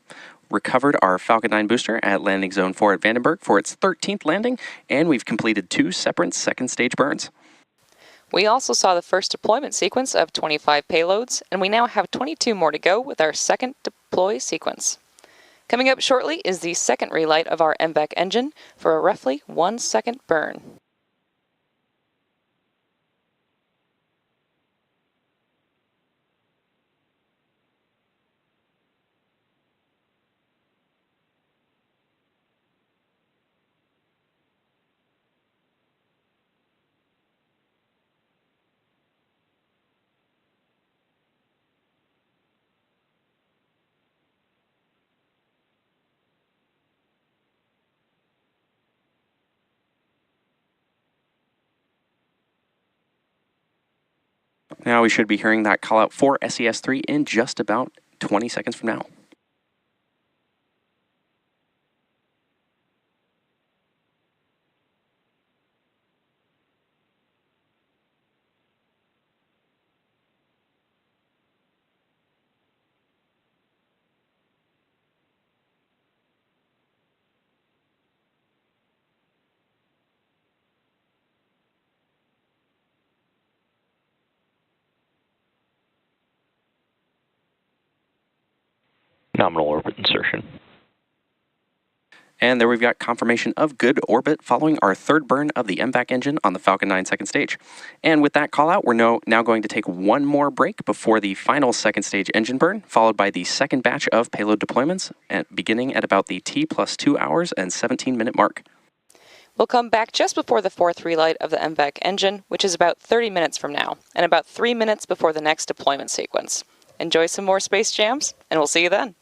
Speaker 5: recovered our Falcon 9 booster at Landing Zone 4 at Vandenberg for its 13th landing, and we've completed 2 separate second stage burns.
Speaker 6: We also saw the first deployment sequence of 25 payloads, and we now have 22 more to go with our second deploy sequence. Coming up shortly is the second relight of our MVAC engine for a roughly 1 second burn.
Speaker 5: Now we should be hearing that call out for SES-3 in just about 20 seconds from now.
Speaker 2: Nominal orbit insertion.
Speaker 5: And there we've got confirmation of good orbit following our third burn of the MVAC engine on the Falcon 9 second stage. And with that call out, we're now going to take one more break before the final second stage engine burn, followed by the second batch of payload deployments, beginning at about the T+2 hours and 17-minute mark.
Speaker 6: We'll come back just before the fourth relight of the MVAC engine, which is about 30 minutes from now, and about 3 minutes before the next deployment sequence. Enjoy some more space jams, and we'll see you then.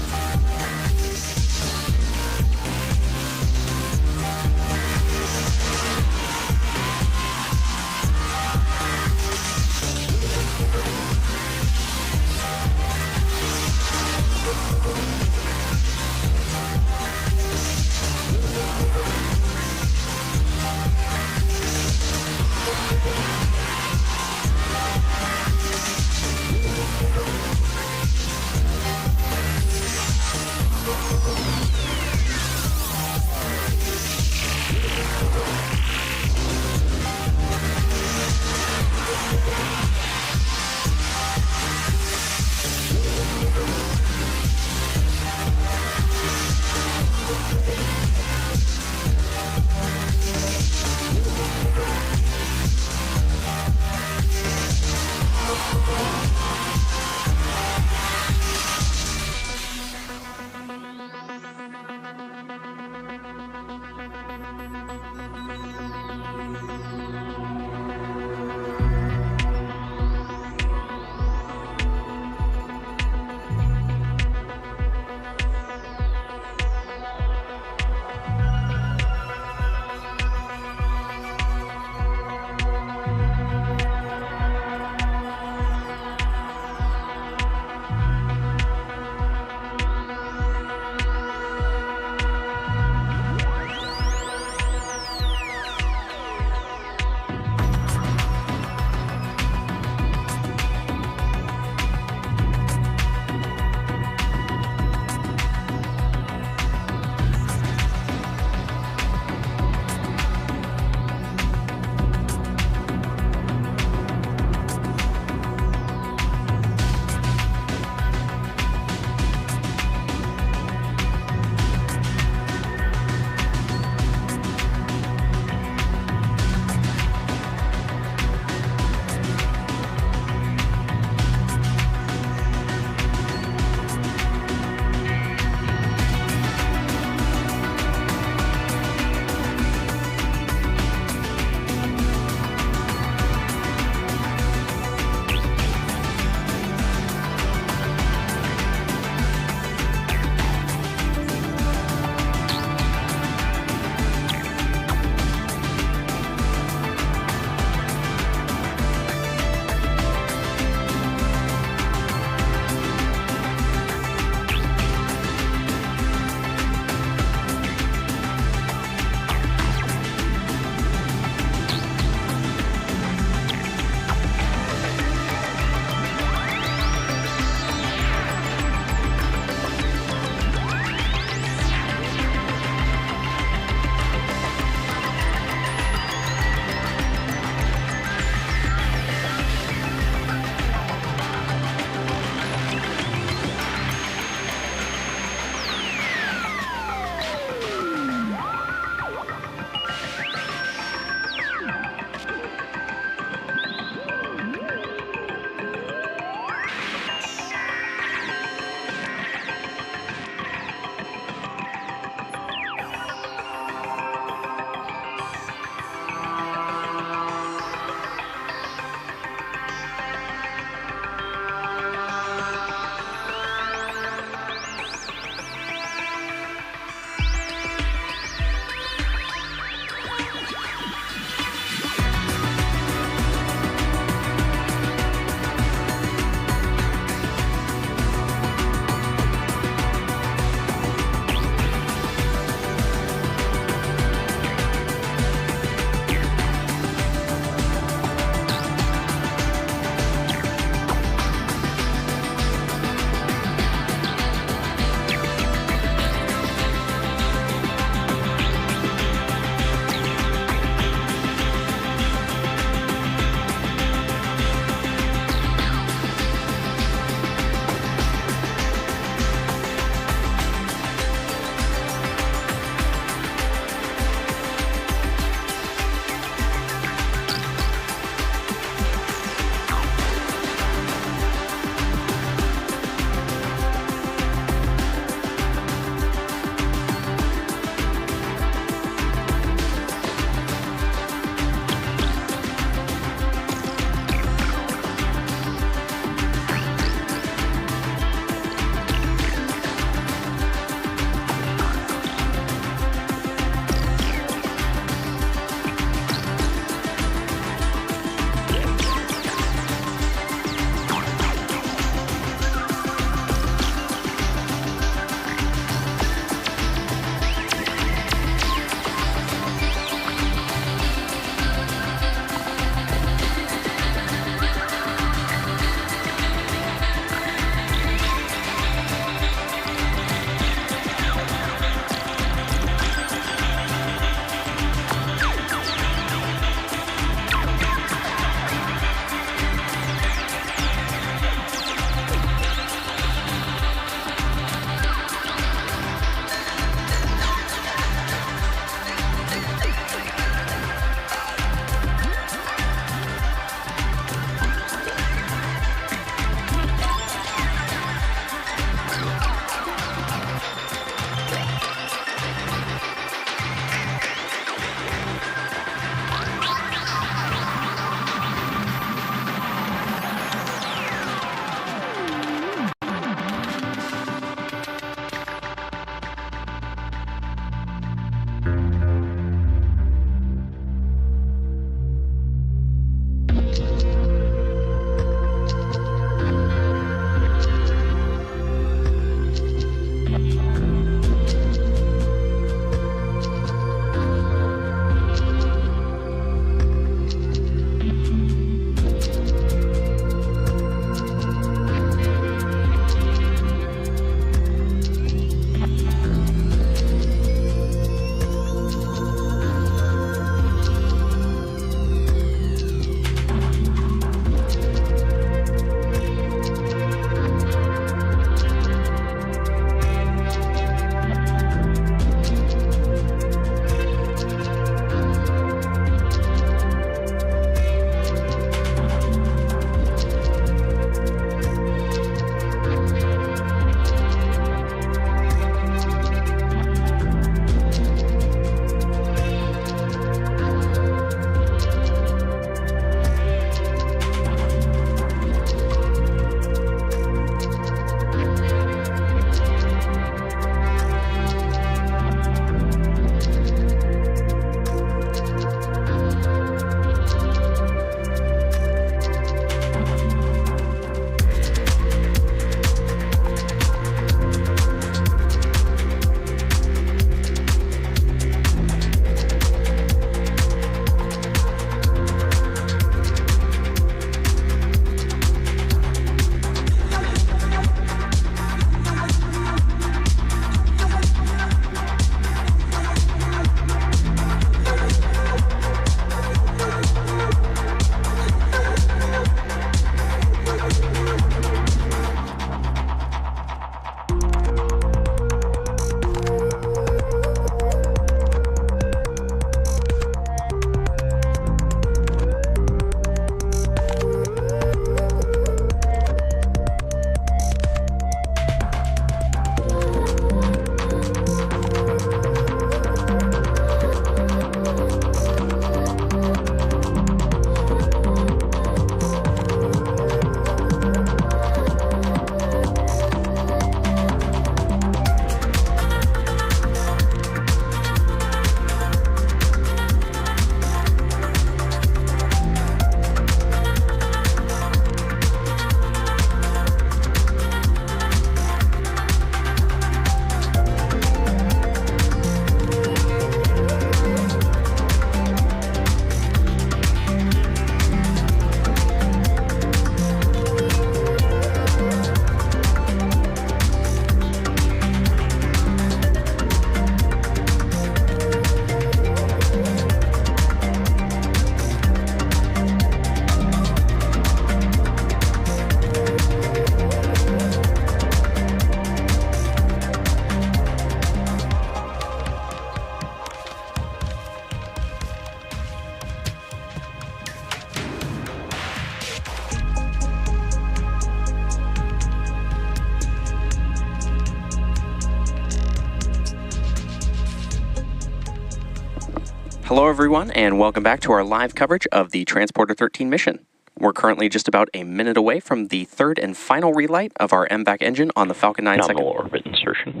Speaker 5: Hello everyone, and welcome back to our live coverage of the Transporter 13 mission. We're currently just about a minute away from the third and final relight of our MVAC engine on the Falcon 9
Speaker 2: Nominal orbit insertion.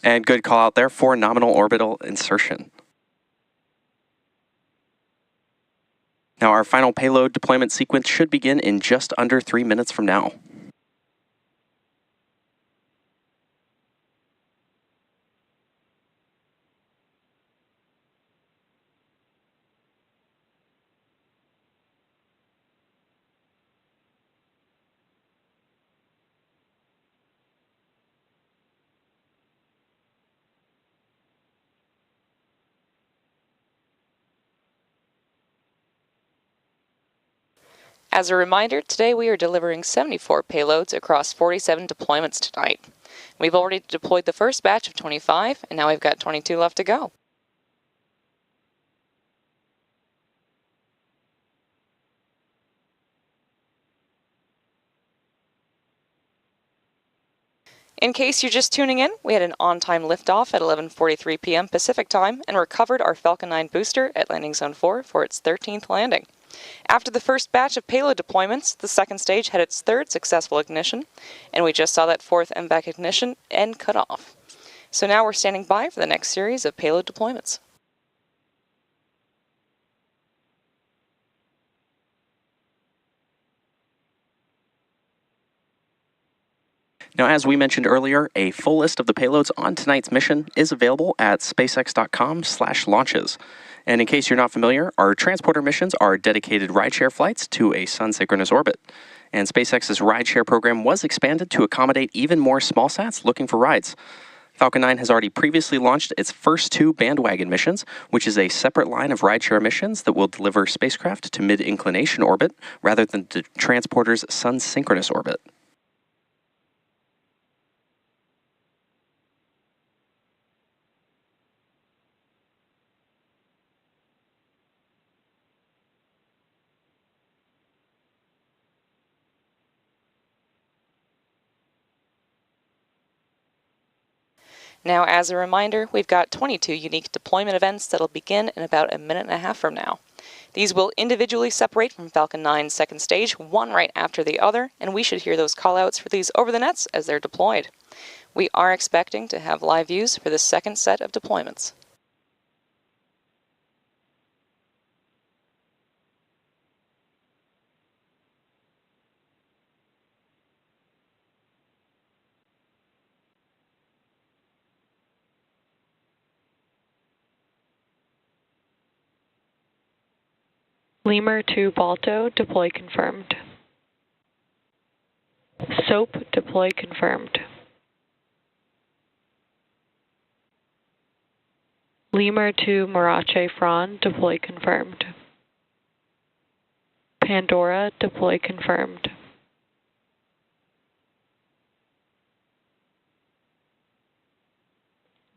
Speaker 5: And good call out there for nominal orbital insertion. Now our final payload deployment sequence should begin in just under 3 minutes from now.
Speaker 6: As a reminder, today we are delivering 74 payloads across 47 deployments tonight. We've already deployed the first batch of 25, and now we've got 22 left to go. In case you're just tuning in, we had an on-time liftoff at 11:43 p.m. Pacific time and recovered our Falcon 9 booster at Landing Zone 4 for its 13th landing. After the first batch of payload deployments, the second stage had its third successful ignition, and we just saw that fourth MVAC ignition and cut off. So now we're standing by for the next series of payload deployments.
Speaker 5: Now, as we mentioned earlier, a full list of the payloads on tonight's mission is available at spacex.com/launches. And in case you're not familiar, our transporter missions are dedicated rideshare flights to a sun-synchronous orbit. And SpaceX's rideshare program was expanded to accommodate even more small sats looking for rides. Falcon 9 has already previously launched its first 2 bandwagon missions, which is a separate line of rideshare missions that will deliver spacecraft to mid-inclination orbit rather than to transporter's sun-synchronous orbit.
Speaker 6: Now, as a reminder, we've got 22 unique deployment events that'll begin in about a minute and a half from now. These will individually separate from Falcon 9's second stage, one right after the other, and we should hear those callouts for these over the nets as they're deployed. We are expecting to have live views for the second set of deployments.
Speaker 10: Lemur to Balto, deploy confirmed. SOAP, deploy confirmed. Lemur to Marache Fran, deploy confirmed. Pandora, deploy confirmed.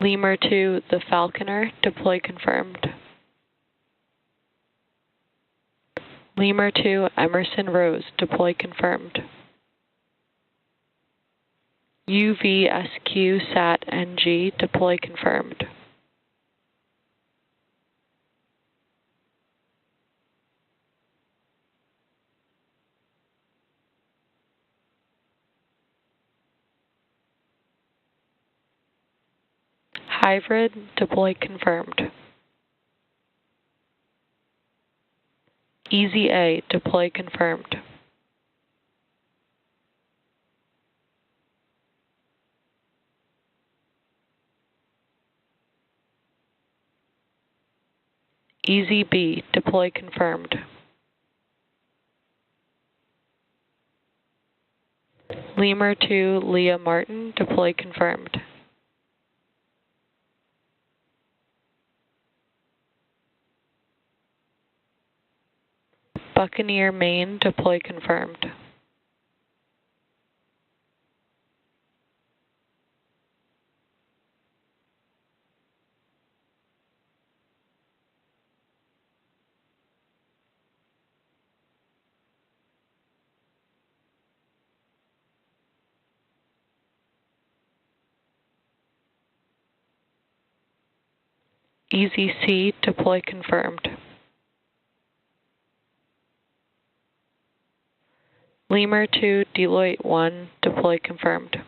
Speaker 10: Lemur to the Falconer, deploy confirmed. Lemur to Emerson Rose, deploy confirmed. UVSQ SAT NG, deploy confirmed. Hybrid, deploy confirmed. Easy A, deploy confirmed. Easy B, deploy confirmed. Lemur to Leah Martin, deploy confirmed. Buccaneer Main, deploy confirmed. EZC deploy confirmed. Lemur to Deloitte 1 deploy confirmed.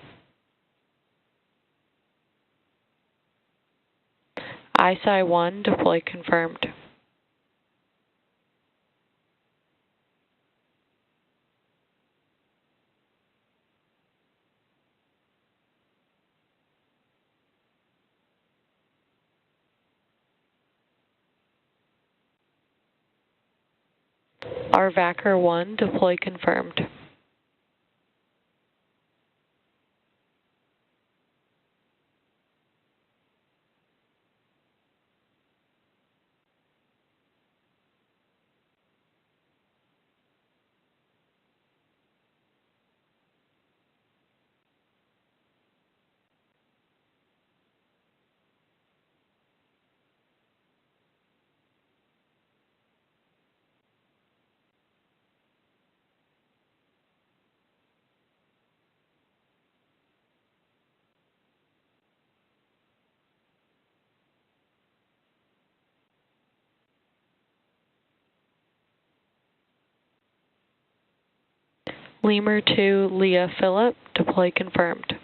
Speaker 10: ISI 1 deploy confirmed. RVACR 1 deploy confirmed. Lemur to Leah Phillip deploy confirmed.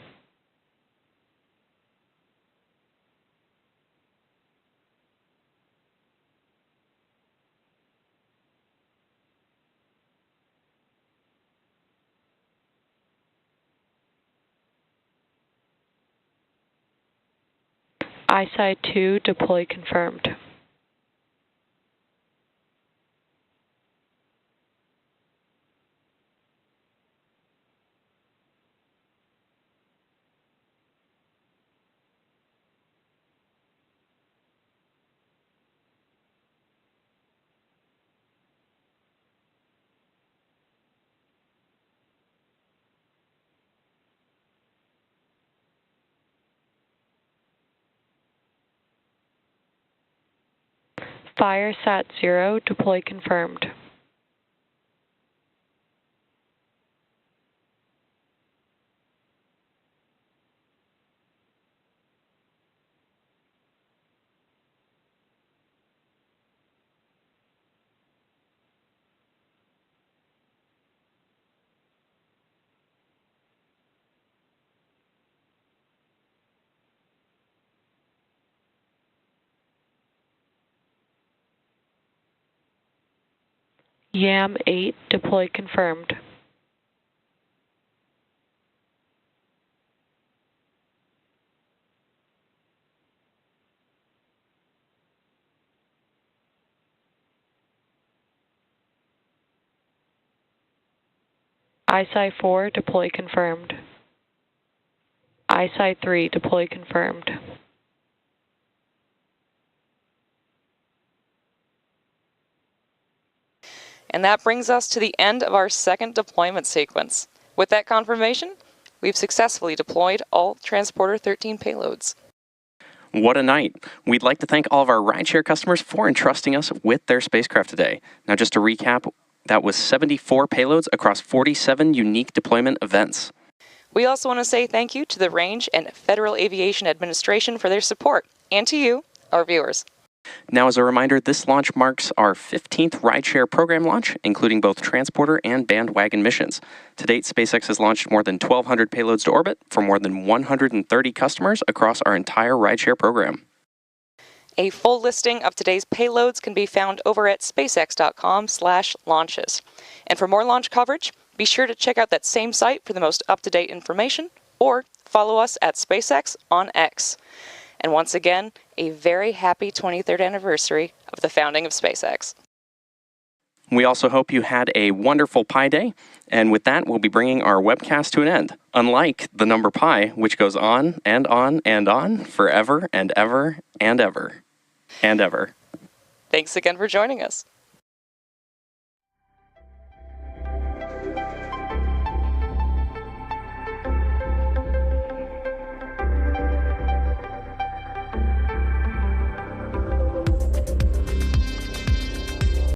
Speaker 10: ISI 2 deploy confirmed. FireSat 0 deploy confirmed. YAM 8 deploy confirmed. ISI 4 deploy confirmed. ISI 3 deploy confirmed.
Speaker 6: And that brings us to the end of our second deployment sequence. With that confirmation, we've successfully deployed all Transporter 13 payloads.
Speaker 5: What a night. We'd like to thank all of our rideshare customers for entrusting us with their spacecraft today. Now, just to recap, that was 74 payloads across 47 unique deployment events.
Speaker 6: We also want to say thank you to the Range and Federal Aviation Administration for their support, and to you, our viewers.
Speaker 5: Now, as a reminder, this launch marks our 15th rideshare program launch, including both transporter and bandwagon missions. To date, SpaceX has launched more than 1,200 payloads to orbit for more than 130 customers across our entire rideshare program.
Speaker 6: A full listing of today's payloads can be found over at spacex.com/launches. And for more launch coverage, be sure to check out that same site for the most up-to-date information, or follow us at SpaceX on X. And once again, a very happy 23rd anniversary of the founding of SpaceX.
Speaker 5: We also hope you had a wonderful Pi Day, and with that, we'll be bringing our webcast to an end, unlike the number pi, which goes on and on and on forever and ever and ever and ever.
Speaker 6: Thanks again for joining us.